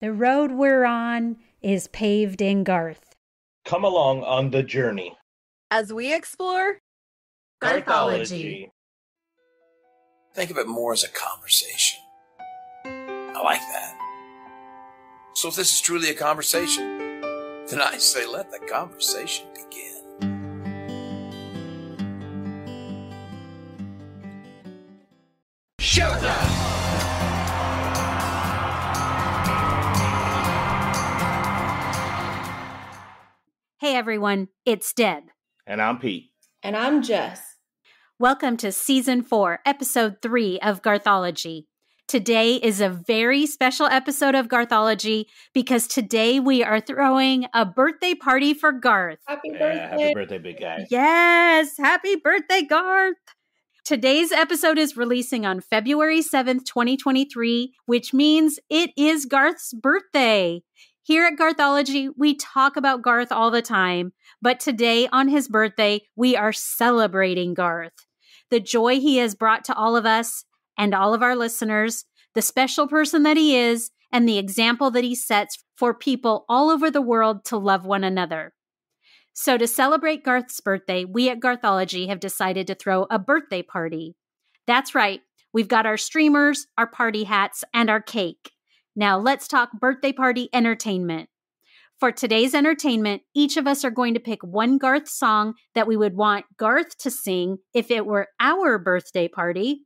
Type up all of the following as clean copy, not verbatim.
The road we're on is paved in Garth. Come along on the journey as we explore Garthology. Think of it more as a conversation. I like that. So if this is truly a conversation, then I say let the conversation begin. Showtime! Hey everyone, it's Deb. And I'm Pete. And I'm Jess. Welcome to Season 4, Episode 3 of Garthology. Today is a very special episode of Garthology because today we are throwing a birthday party for Garth. Happy birthday. Happy birthday, big guy. Yes, happy birthday, Garth. Today's episode is releasing on February 7th, 2023, which means it is Garth's birthday. Here at Garthology, we talk about Garth all the time, but today on his birthday, we are celebrating Garth. The joy he has brought to all of us and all of our listeners, the special person that he is, and the example that he sets for people all over the world to love one another. So to celebrate Garth's birthday, we at Garthology have decided to throw a birthday party. That's right, we've got our streamers, our party hats, and our cake. Now let's talk birthday party entertainment. For today's entertainment, each of us are going to pick one Garth song that we would want Garth to sing if it were our birthday party.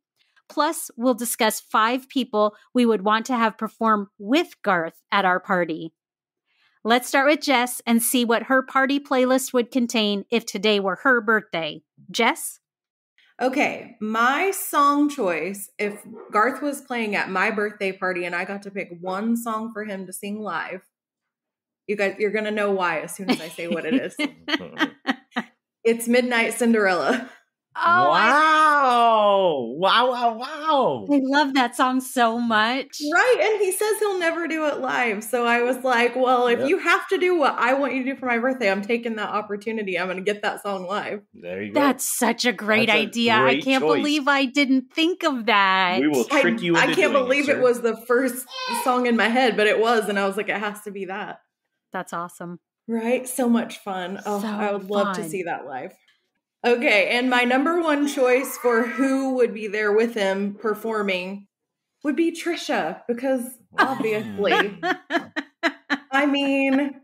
Plus, we'll discuss 5 people we would want to have perform with Garth at our party. Let's start with Jess and see what her party playlist would contain if today were her birthday. Jess? Okay, my song choice, if Garth was playing at my birthday party and I got to pick one song for him to sing live, you're going to know why as soon as I say what it is. It's Midnight Cinderella. Oh, Wow. I love that song so much. Right, and he says he'll never do it live. So I was like, well, if you have to do what I want you to do for my birthday, I'm taking that opportunity. I'm going to get that song live. There you go. That's such a great idea. Great I can't choice. believe I didn't think of that. We will trick you into I can't doing believe it, it was the first song in my head, but it was. And I was like, it has to be that. That's awesome. Right? So much fun. Oh, So I would love to fun. see that live. Okay, and my number one choice for who would be there with him performing would be Trisha, because obviously, I mean,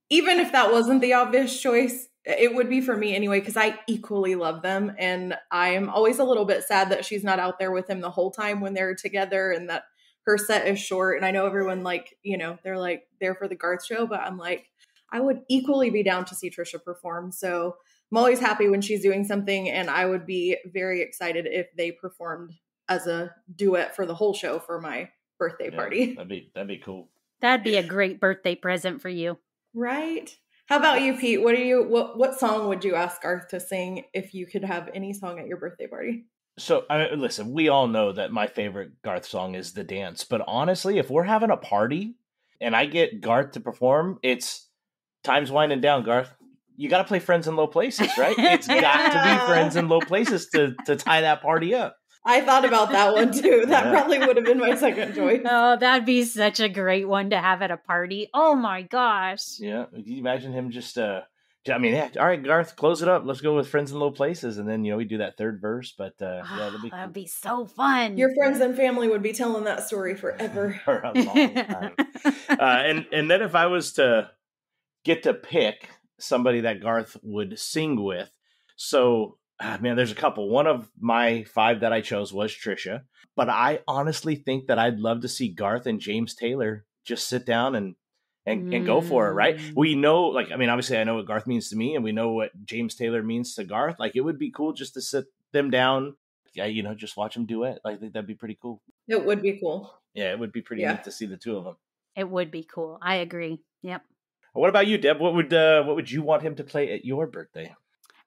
even if that wasn't the obvious choice, it would be for me anyway, because I equally love them, and I am always a little bit sad that she's not out there with him the whole time when they're together, and that her set is short, and I know everyone, like, you know, they're like there for the Garth show, but I'm like, I would equally be down to see Trisha perform, so I'm always happy when she's doing something, and I would be very excited if they performed as a duet for the whole show for my birthday party. That'd be cool. That'd be a great birthday present for you. Right? How about you, Pete? What song would you ask Garth to sing if you could have any song at your birthday party? So, listen, we all know that my favorite Garth song is The Dance. But honestly, if we're having a party and I get Garth to perform, it's time's winding down, Garth. You got to play Friends in Low Places, right? It's got to be Friends in Low Places to tie that party up. I thought about that one too. That probably would have been my second choice. Oh, that'd be such a great one to have at a party. Oh my gosh. Yeah. Can you imagine him just, all right, Garth, close it up. Let's go with Friends in Low Places. And then, we do that third verse. But that'd be cool. That'd be so fun. Your friends and family would be telling that story forever. For a long time. And then if I was to get to pick somebody that Garth would sing with. So, there's a couple. One of my 5 that I chose was Trisha, but I honestly think that I'd love to see Garth and James Taylor just sit down and go for it, right? We know, obviously I know what Garth means to me, and we know what James Taylor means to Garth. Like, it would be cool just to sit them down, just watch them duet. I think that'd be pretty cool. It would be cool. Yeah, it would be pretty neat to see the two of them. It would be cool. I agree. Yep. What about you, Deb? What would you want him to play at your birthday?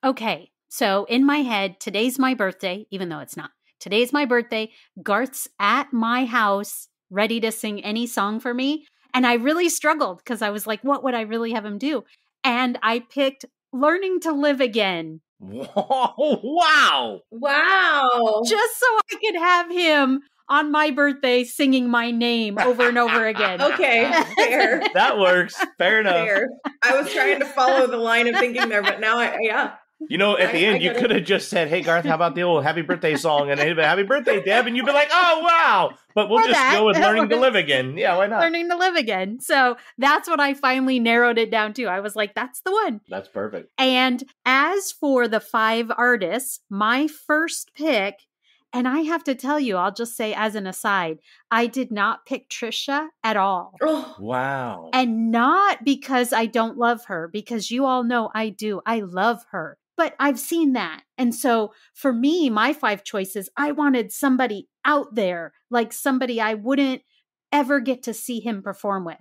Okay, so in my head, today's my birthday, even though it's not. Today's my birthday. Garth's at my house, ready to sing any song for me. And I really struggled because I was like, what would I really have him do? And I picked Learning to Live Again. Whoa, wow. Wow. Just so I could have him on my birthday singing my name over and over again. Okay, fair. That works. Fair enough. Fair. I was trying to follow the line of thinking there, but now yeah. You know, at the I end, you get it. could have just said, "Hey, Garth, how about the old happy birthday song?" And they'd be, "Happy birthday, Deb," and you'd be like, "Oh, wow!" But we'll Or just that. go with That learning to works. live again. Yeah, why not? Learning to live again. So that's what I finally narrowed it down to. I was like, that's the one. That's perfect. And as for the 5 artists, my first pick, and I have to tell you, I'll just say as an aside, I did not pick Trisha at all. Oh, Wow. And not because I don't love her, because you all know I do. I love her. But I've seen that. And so for me, my 5 choices, I wanted somebody out there, like somebody I wouldn't ever get to see him perform with.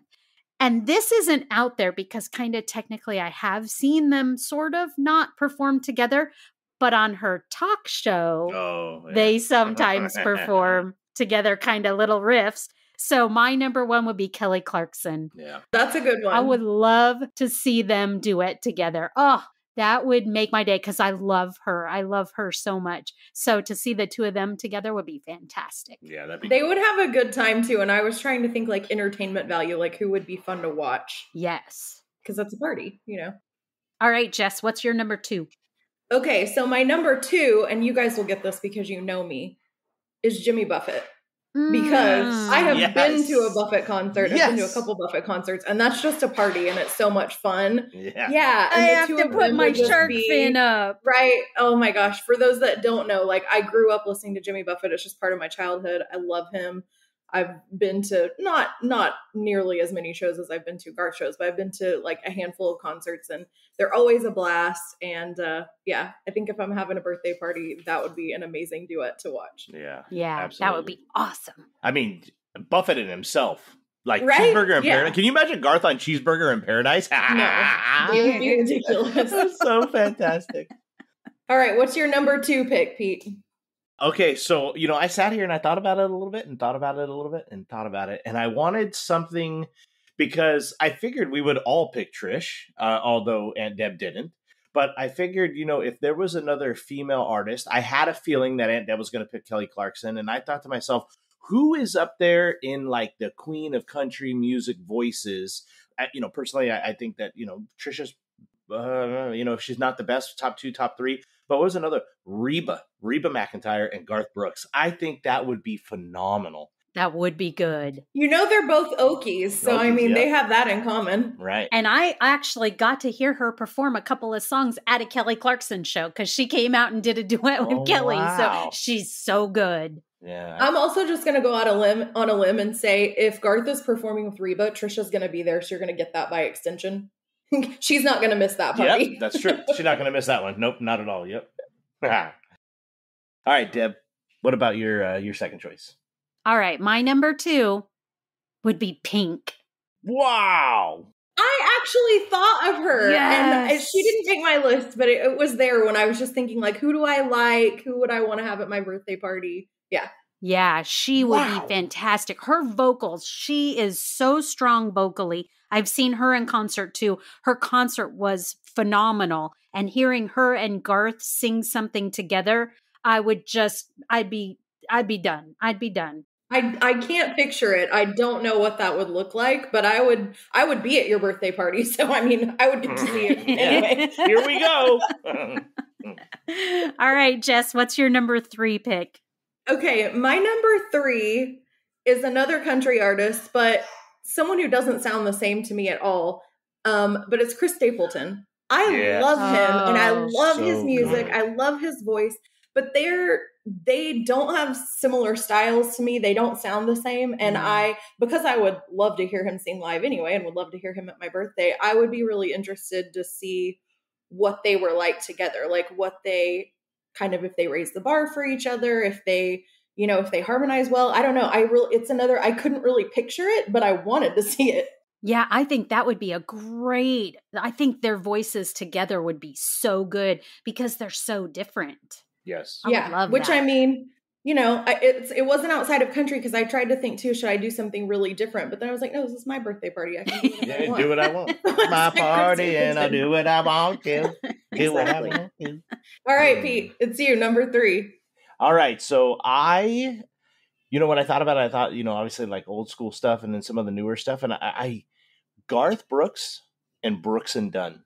And this isn't out there because kind of technically I have seen them sort of not perform together, but on her talk show, Oh, yeah. they sometimes perform together, kind of little riffs. So my number 1 would be Kelly Clarkson. Yeah. that's a good one. I would love to see them duet together. Oh, that would make my day because I love her. I love her so much. So to see the 2 of them together would be fantastic. Yeah, that'd be They cool. would have a good time too. And I was trying to think like entertainment value, like who would be fun to watch Yes. because that's a party, you know. All right, Jess, what's your number 2? Okay, so my number 2, and you guys will get this because you know me, is Jimmy Buffett. Because I have Yes. been to a Buffett concert. I've been to a Yes. couple Buffett concerts, and that's just a party, and it's so much fun. Yeah. Yeah, I and the have 2 to of put them my would just shark be- fin up. Right. Oh my gosh. For those that don't know, like I grew up listening to Jimmy Buffett. It's just part of my childhood. I love him. I've been to not nearly as many shows as I've been to Garth shows, but I've been to like a handful of concerts and they're always a blast. And yeah, I think if I'm having a birthday party, that would be an amazing duet to watch. Yeah. Yeah, that Absolutely. would be awesome. I mean, Buffett in himself. Like Right? Cheeseburger in Yeah. Paradise. Can you imagine Garth on Cheeseburger in Paradise? It would be ridiculous. That's so fantastic. All right. What's your number 2 pick, Pete? Okay, so, you know, I sat here and I thought about it a little bit and thought about it a little bit and thought about it. And I wanted something because I figured we would all pick Trish, although Aunt Deb didn't. But I figured, you know, if there was another female artist, I had a feeling that Aunt Deb was going to pick Kelly Clarkson. And I thought to myself, who is up there in like the queen of country music voices? You know, personally, I think that, you know, Trisha's, you know, she's not the best, top 2, top 3. But what was another? Reba McEntire and Garth Brooks. I think that would be phenomenal. That would be good. You know, they're both Okies. So, I Okies, mean, yeah. they have that in common. Right. And I actually got to hear her perform a couple of songs at a Kelly Clarkson show because she came out and did a duet with Oh, Kelly. wow. So she's so good. Yeah. I'm also just going to go out on a limb and say if Garth is performing with Reba, Trisha's going to be there. So you're going to get that by extension. She's not going to miss that party. Yep, that's true. She's not going to miss that one. Nope, not at all. Yep. All right, Deb. What about your second choice? All right. My number 2 would be Pink. Wow. I actually thought of her. And Yes. she didn't make my list, but it was there when I was just thinking, like, who do I like? Who would I want to have at my birthday party? Yeah. Yeah, she would Wow. be fantastic. Her vocals, she is so strong vocally. I've seen her in concert too. Her concert was phenomenal. And hearing her and Garth sing something together, I'd be done. I'd be done. I can't picture it. I don't know what that would look like, but I would be at your birthday party. So, I mean, I would get to see it anyway. Here we go. All right, Jess, what's your number 3 pick? Okay, my number 3 is another country artist, but someone who doesn't sound the same to me at all. But it's Chris Stapleton. I Yes. love him and I Oh, love so his music. good. I love his voice, but they don't have similar styles to me. They don't sound the same. And because I would love to hear him sing live anyway and would love to hear him at my birthday, I would be really interested to see what they were like together, like what they kind of, if they raise the bar for each other, if they, you know, if they harmonize well. I don't know. I couldn't really picture it, but I wanted to see it. Yeah, I think that would be I think their voices together would be so good because they're so different. Yes. I would love which that. I mean, you know, it wasn't outside of country because I tried to think too, should I do something really different? But then I was like, no, this is my birthday party. I can do what I Yeah, want. do what I want. It's my party and I'll do what I want to. Do what I Exactly. want to. All right, Pete, it's you, number 3. All right, so I You know what I thought about it? I thought, obviously like old school stuff and then some of the newer stuff. And I Garth Brooks and Brooks and Dunn,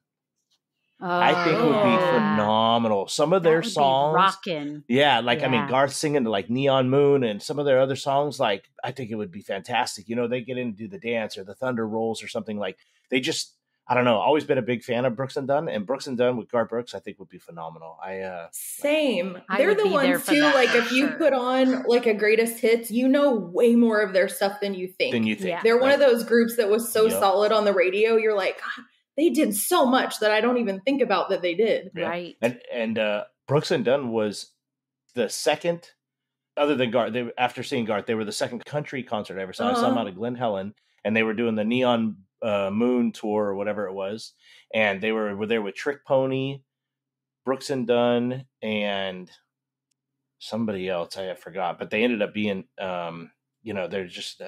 I think would be phenomenal. Some of their songs, rockin'. Yeah, like I mean, Garth singing to like Neon Moon and some of their other songs, like I think it would be fantastic. They get into the dance or the Thunder Rolls or something like they just. I don't know. Always been a big fan of Brooks and Dunn, and Brooks and Dunn with Garth Brooks, I think would be phenomenal. Same. They're the ones too. Like if you put on like a greatest hits, way more of their stuff than you think. Yeah. They're one of those groups that was so solid on the radio. You're like, God, they did so much that I don't even think about that they did. Yeah. Right. And Brooks and Dunn was the second, other than Garth. After seeing Garth, they were the second country concert I ever saw. I saw them out of Glen Helen, and they were doing the Neon Moon tour or whatever it was, and they were there with Trick Pony, Brooks and Dunn, and somebody else I forgot, but they ended up being they're just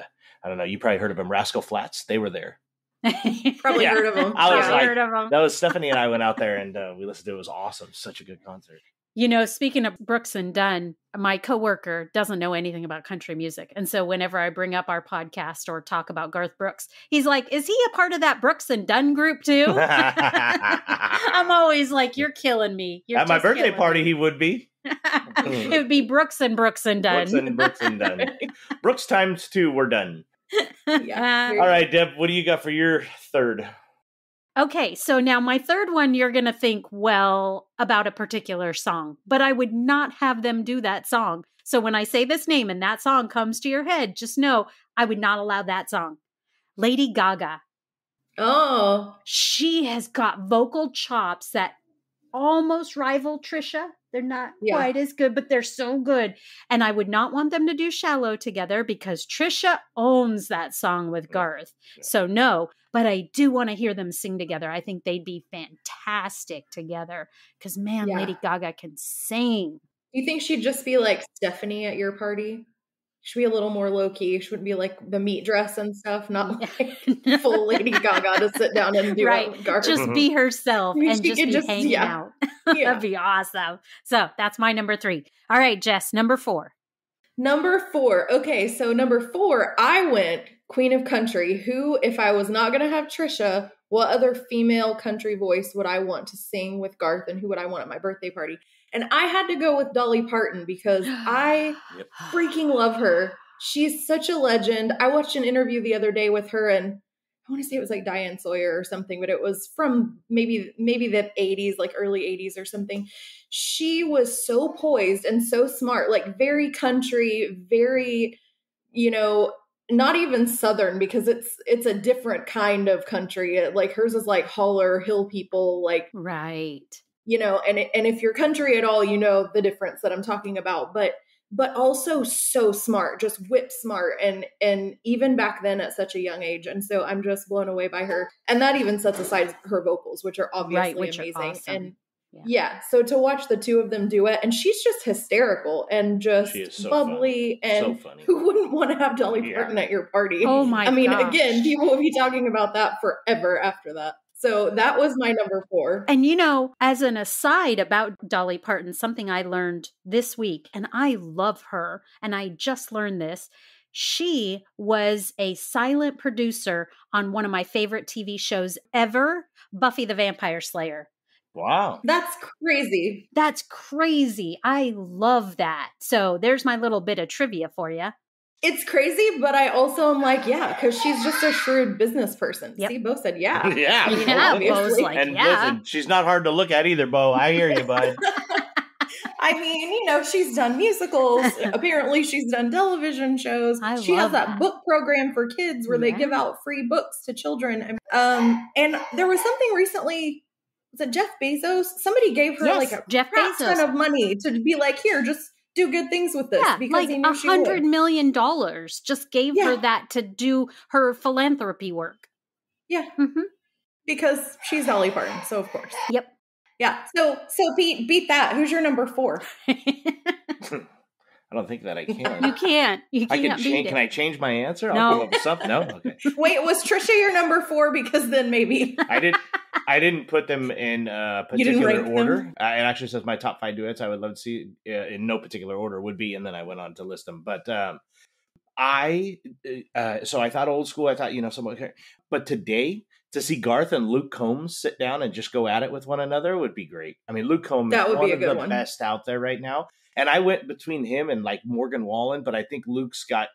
I don't know, you probably heard of them, Rascal Flatts. They were there. Probably heard of them. I was heard of them. That was Stephanie and I went out there and we listened to it. It was awesome. Such a good concert. Speaking of Brooks and Dunn, my coworker doesn't know anything about country music. And so whenever I bring up our podcast or talk about Garth Brooks, he's like, is he a part of that Brooks and Dunn group too? I'm always like, you're killing me. At my birthday party, he would be. It would be Brooks and Dunn. Brooks and Dunn. Brooks times 2, we're done. Yeah. All right, Deb, what do you got for your third? Okay, so now my third one, you're going to think, well, about a particular song, but I would not have them do that song. So when I say this name and that song comes to your head, just know I would not allow that song. Lady Gaga. Oh. She has got vocal chops that almost rival Trisha. They're not quite as good, but they're so good. And I would not want them to do Shallow together because Trisha owns that song with Garth. Yeah. So no, but I do want to hear them sing together. I think they'd be fantastic together because, man, Lady Gaga can sing. You think she'd just be like Stephanie at your party? She'd be a little more low-key. She wouldn't be like the meat dress and stuff, not like full Lady Gaga to sit down and do it. Just be herself and just be hanging out. That'd be awesome. So that's my number 3. All right, Jess, number 4. Number 4. Okay, so number 4, I went Queen of Country. Who, if I was not going to have Trisha, what other female country voice would I want to sing with Garth, and who would I want at my birthday party? And I had to go with Dolly Parton because I freaking love her. She's such a legend. I watched an interview the other day with her, and I want to say it was like Diane Sawyer or something, but it was from maybe the 80s, like early 80s or something. She was so poised and so smart, like very country, very, not even Southern, because it's a different kind of country. Like hers is like holler hill people, like right. And if you're country at all, the difference that I'm talking about, but also so smart, just whip smart. And even back then at such a young age. And so I'm just blown away by her. And that even sets aside her vocals, which are obviously amazing. Are awesome. And so to watch the two of them duet, and she's just hysterical and just so bubbly funny. And so funny. Who wouldn't want to have Dolly Parton at your party? Oh my gosh. Again, people will be talking about that forever after that. So that was my number 4. And as an aside about Dolly Parton, something I learned this week, and I love her, and I just learned this. She was a silent producer on one of my favorite TV shows ever, Buffy the Vampire Slayer. Wow. That's crazy. That's crazy. I love that. So there's my little bit of trivia for you. It's crazy, but I also am like, because she's just a shrewd business person. Yep. See, Bo said, yeah. Yeah. Bo's like, and listen, she's not hard to look at either, Bo. I hear you, bud. She's done musicals. Apparently, she's done television shows. She has that book program for kids where they give out free books to children. And there was something recently, was it Jeff Bezos? Somebody gave her like a ton of money to be like, here, just do good things with this, because like he knew $100 million just gave her that to do her philanthropy work. Yeah. Mm-hmm. Because she's Dolly Parton, so of course. Yep. Yeah. So beat that. Who's your number 4? I don't think that I can. You can't. You can't beat it. Can I change my answer? No. I'll come up with something. No? Okay. Wait, was Trisha your number 4? Because then maybe. I didn't put them in particular order. It actually says my top 5 duets I would love to see in no particular order would be, and then I went on to list them. But So I thought old school. I thought, someone, but today to see Garth and Luke Combs sit down and just go at it with one another would be great. I mean, Luke Combs is one of the best out there right now. And I went between him and like Morgan Wallen, but I think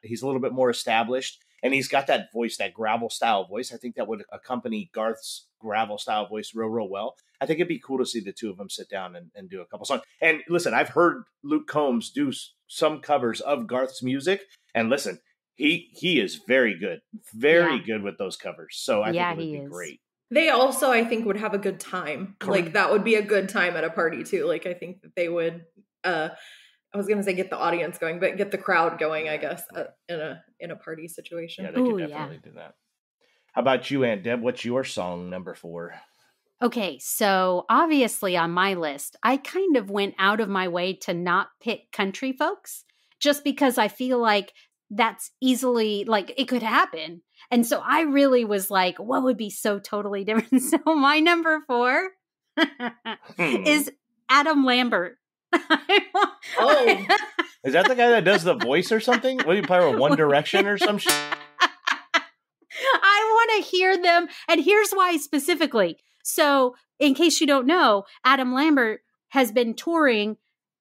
he's a little bit more established and he's got that voice, that gravel style voice. I think that would accompany Garth's gravel style voice real, real well. I think it'd be cool to see the two of them sit down and do a couple songs. And listen, I've heard Luke Combs do some covers of Garth's music, and listen, he is very good, good with those covers. So I think it would be great. They also, I think, would have a good time. Correct. Like that would be a good time at a party too. Like I think that they would. I was going to say get the audience going, but get the crowd going. I guess in a party situation. Yeah, they could definitely do that. How about you, Aunt Deb? What's your song number 4? Okay, so obviously on my list, I kind of went out of my way to not pick country folks just because I feel like that's easily, like, it could happen. And so I really was like, what would be so totally different? So my number 4 is Adam Lambert. Oh. Is that the guy that does the voice or something? What do you play with One Direction or some shit? I want to hear them. And here's why specifically. So in case you don't know, Adam Lambert has been touring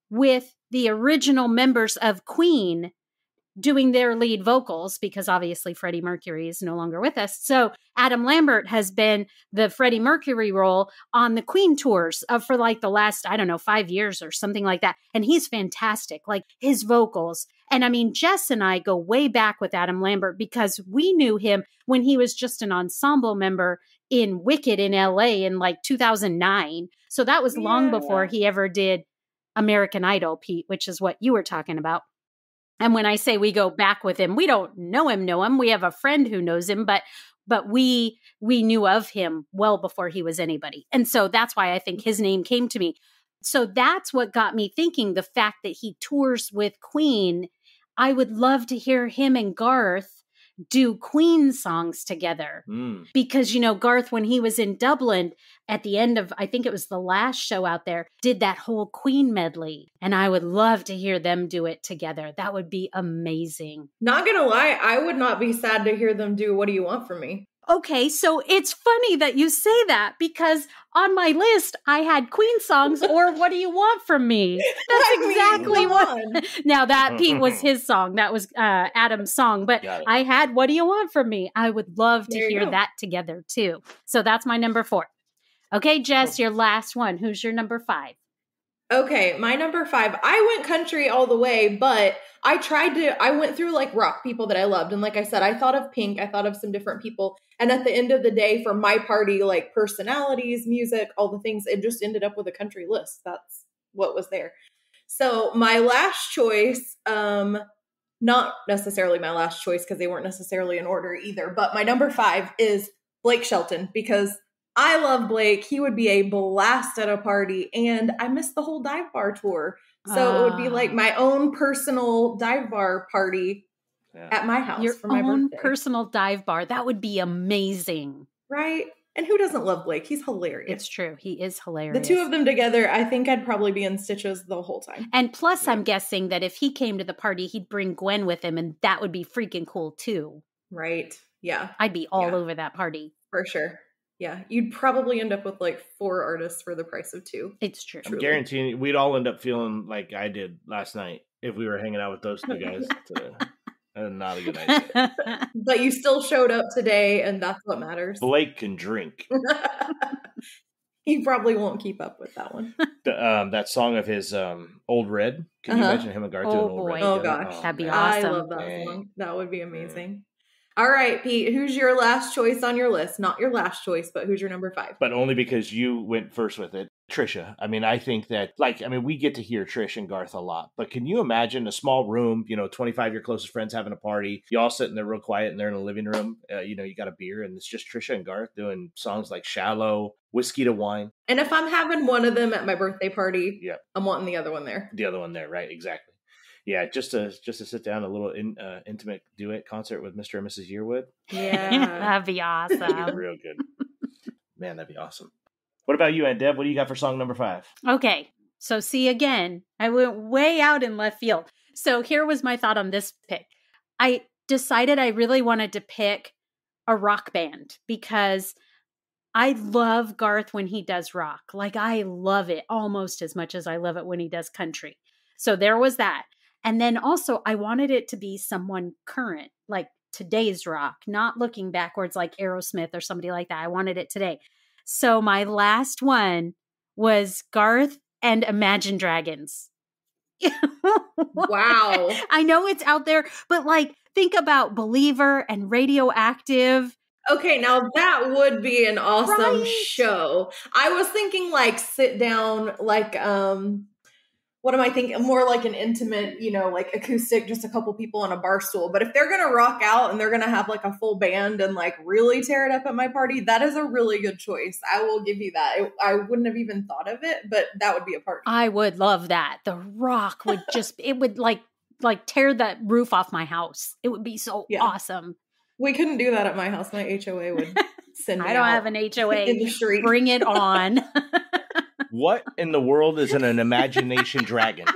with the original members of Queen doing their lead vocals because obviously Freddie Mercury is no longer with us. So Adam Lambert has been the Freddie Mercury role on the Queen tours for like the last, 5 years or something like that. And he's fantastic, like his vocals. And I mean, Jess and I go way back with Adam Lambert because we knew him when he was just an ensemble member in Wicked in LA in like 2009. So that was long before he ever did American Idol, Pete, which is what you were talking about. And when I say we go back with him, we don't know him. We have a friend who knows him, but we knew of him well before he was anybody. And so that's why I think his name came to me. So that's what got me thinking, the fact that he tours with Queen. I would love to hear him and Garth do Queen songs together. Because, Garth, when he was in Dublin at the end of, I think it was the last show out there, did that whole Queen medley. And I would love to hear them do it together. That would be amazing. Not gonna lie, I would not be sad to hear them do What Do You Want From Me? Okay, so it's funny that you say that because on my list, I had Queen songs or What Do You Want From Me? That's exactly what. Now that, Pete, was his song. That was Adam's song. But I had What Do You Want From Me? I would love to hear that together too. So that's my number 4. Okay, Jess, your last one. Who's your number 5? Okay, my number 5, I went country all the way, but I went through like rock people that I loved. And like I said, I thought of Pink, I thought of some different people. And at the end of the day, for my party, like personalities, music, all the things, it just ended up with a country list. That's what was there. So my last choice, not necessarily my last choice because they weren't necessarily in order either, but my number 5 is Blake Shelton because I love Blake. He would be a blast at a party, and I missed the whole dive bar tour. So it would be like my own personal dive bar party at my house for my birthday. Your own personal dive bar. That would be amazing. Right? And who doesn't love Blake? He's hilarious. It's true. He is hilarious. The two of them together, I think I'd probably be in stitches the whole time. And plus, I'm guessing that if he came to the party, he'd bring Gwen with him, and that would be freaking cool too. Right. Yeah. I'd be all over that party. For sure. Yeah, you'd probably end up with like 4 artists for the price of 2. It's true. I'm guaranteeing we'd all end up feeling like I did last night if we were hanging out with those 2 guys. That's not a good idea. But you still showed up today, and that's what matters. Blake can drink. He probably won't keep up with that one. That song of his, Old Red. Can you imagine him and Garth doing Old Red? Oh, gosh. That'd be awesome. I love that song. That would be amazing. All right, Pete, who's your last choice on your list? Not your last choice, but who's your number 5? But only because you went first with it. Trisha. I mean, I think that, we get to hear Trish and Garth a lot, but can you imagine a small room, 25 of your closest friends having a party, you all sitting there real quiet and they're in a living room, you got a beer and it's just Trisha and Garth doing songs like Shallow, Whiskey to Wine. And if I'm having one of them at my birthday party, I'm wanting the other one there. The other one there, right, exactly. Yeah, just to sit down, a little intimate duet concert with Mr. and Mrs. Yearwood. Yeah, that'd be awesome. Real good. Man, that'd be awesome. What about you, Aunt Deb? What do you got for song number 5? Okay, so see again, I went way out in left field. So here was my thought on this pick. I decided I really wanted to pick a rock band because I love Garth when he does rock. Like, I love it almost as much as I love it when he does country. So there was that. And then also I wanted it to be someone current, like today's rock, not looking backwards like Aerosmith or somebody like that. I wanted it today. So my last one was Garth and Imagine Dragons. Wow. I know it's out there, but like, think about Believer and Radioactive. Okay, now that would be an awesome Right? show. I was thinking like sit down, like what am I thinking? More like an intimate, like acoustic, just a couple people on a bar stool. But if they're gonna rock out and they're gonna have like a full band and like really tear it up at my party, that is a really good choice. I will give you that. I wouldn't have even thought of it, but that would be a party. I would love that. The rock would just, it would like tear the roof off my house. It would be so awesome. We couldn't do that at my house. My HOA would send me I don't out have an HOA. in the street. Bring it on. What in the world is an imagination dragon?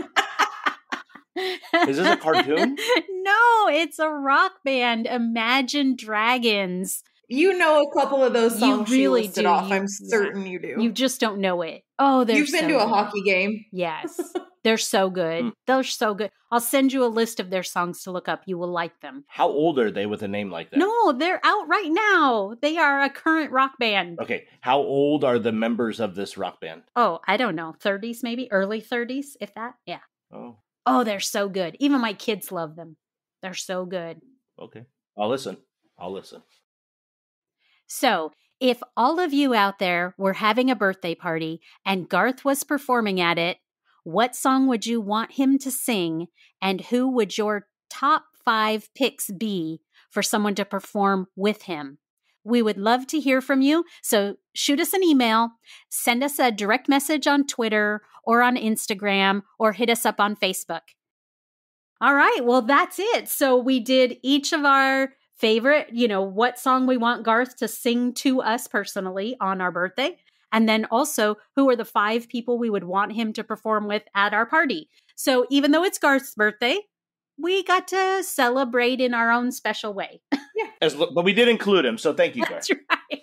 Is this a cartoon? No, it's a rock band. Imagine Dragons. You know a couple of those songs You really she listed do. off. I'm certain you do. You just don't know it. Oh, You've been to a hockey game. Yes. They're so good. They're so good. I'll send you a list of their songs to look up. You will like them. How old are they with a name like that? No, they're out right now. They are a current rock band. Okay. How old are the members of this rock band? Oh, I don't know. 30s maybe? Early 30s, if that? Yeah. Oh, they're so good. Even my kids love them. They're so good. Okay. I'll listen. So, if all of you out there were having a birthday party and Garth was performing at it, what song would you want him to sing, and who would your top 5 picks be for someone to perform with him? We would love to hear from you, so shoot us an email, send us a direct message on Twitter or on Instagram, or hit us up on Facebook. All right, well, that's it. So we did each of our favorite, what song we want Garth to sing to us personally on our birthday. And then also, who are the 5 people we would want him to perform with at our party. So even though it's Garth's birthday, we got to celebrate in our own special way. Yeah. But we did include him, so thank you, Garth. That's right.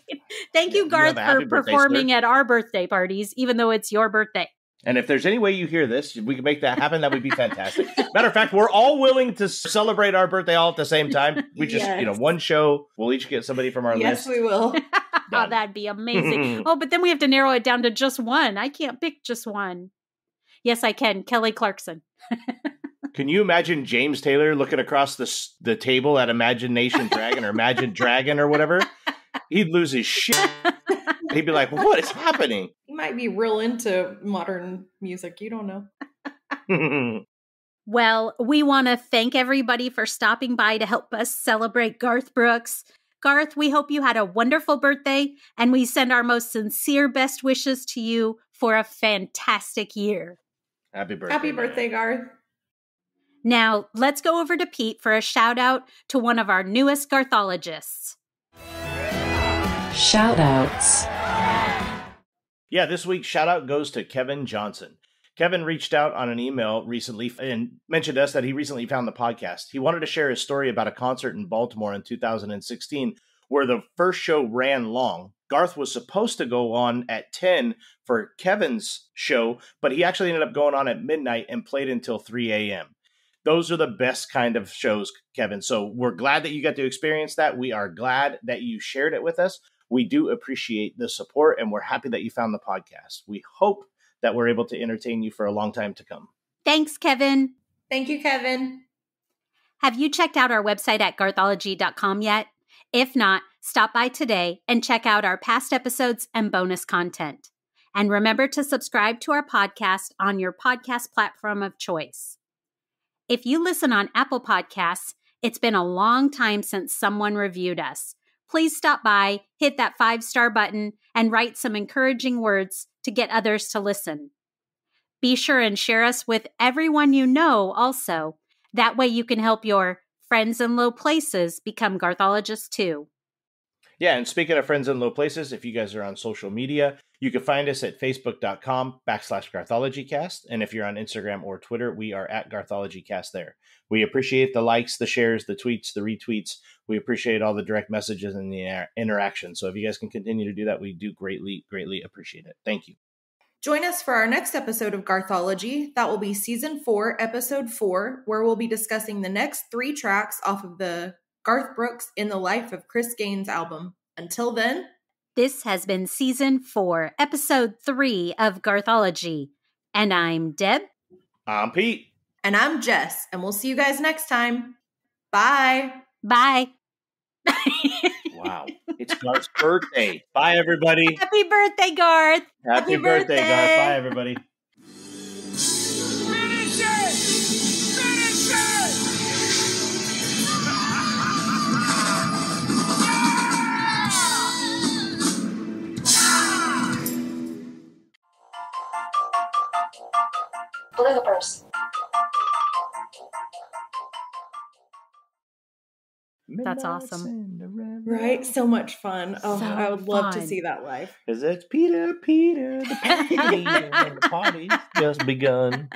Thank you, Garth, for performing at our birthday parties, even though it's your birthday. And if there's any way you hear this, we can make that happen, that would be fantastic. Matter of fact, we're all willing to celebrate our birthday all at the same time. We just, one show, we'll each get somebody from our list. Yes, we will. Oh, that'd be amazing. Oh, but then we have to narrow it down to just one. I can't pick just one. Yes, I can. Kelly Clarkson. Can you imagine James Taylor looking across the table at Imagination Dragon or Imagine Dragon or whatever? He'd lose his shit. He'd be like, what is happening? He might be real into modern music. You don't know. Well, we want to thank everybody for stopping by to help us celebrate Garth Brooks. Garth, we hope you had a wonderful birthday, and we send our most sincere best wishes to you for a fantastic year. Happy birthday. Happy birthday, Garth. Now, let's go over to Pete for a shout out to one of our newest Garthologists. Shout outs. Yeah, this week's shout out goes to Kevin Johnson. Kevin reached out on an email recently and mentioned us that he recently found the podcast. He wanted to share his story about a concert in Baltimore in 2016 where the first show ran long. Garth was supposed to go on at 10 for Kevin's show, but he actually ended up going on at midnight and played until 3 a.m. Those are the best kind of shows, Kevin. So we're glad that you got to experience that. We are glad that you shared it with us. We do appreciate the support, and we're happy that you found the podcast. We hope that we're able to entertain you for a long time to come. Thanks, Kevin. Thank you, Kevin. Have you checked out our website at garthology.com yet? If not, stop by today and check out our past episodes and bonus content. And remember to subscribe to our podcast on your podcast platform of choice. If you listen on Apple Podcasts, it's been a long time since someone reviewed us. Please stop by, hit that 5-star button, and write some encouraging words to get others to listen. Be sure and share us with everyone you know also. That way you can help your friends in low places become Garthologists too. Yeah, and speaking of friends in low places, if you guys are on social media, you can find us at facebook.com/GarthologyCast. And if you're on Instagram or Twitter, we are at GarthologyCast there. We appreciate the likes, the shares, the tweets, the retweets. We appreciate all the direct messages and the interaction. So if you guys can continue to do that, we do greatly, greatly appreciate it. Thank you. Join us for our next episode of Garthology. That will be Season 4, Episode 4, where we'll be discussing the next 3 tracks off of the Garth Brooks In the Life of Chris Gaines album. Until then, this has been Season 4, Episode 3 of Garthology. And I'm Deb. I'm Pete. And I'm Jess. And we'll see you guys next time. Bye. Bye. Wow. It's Garth's birthday. Bye, everybody. Happy birthday, Garth. Happy birthday, Garth. Bye, everybody. Finish it! Finish it! Bloopers. That's awesome. Right? So much fun. Oh, So I would love to fun. see that live. Because it's Peter, the party, and the party's just begun.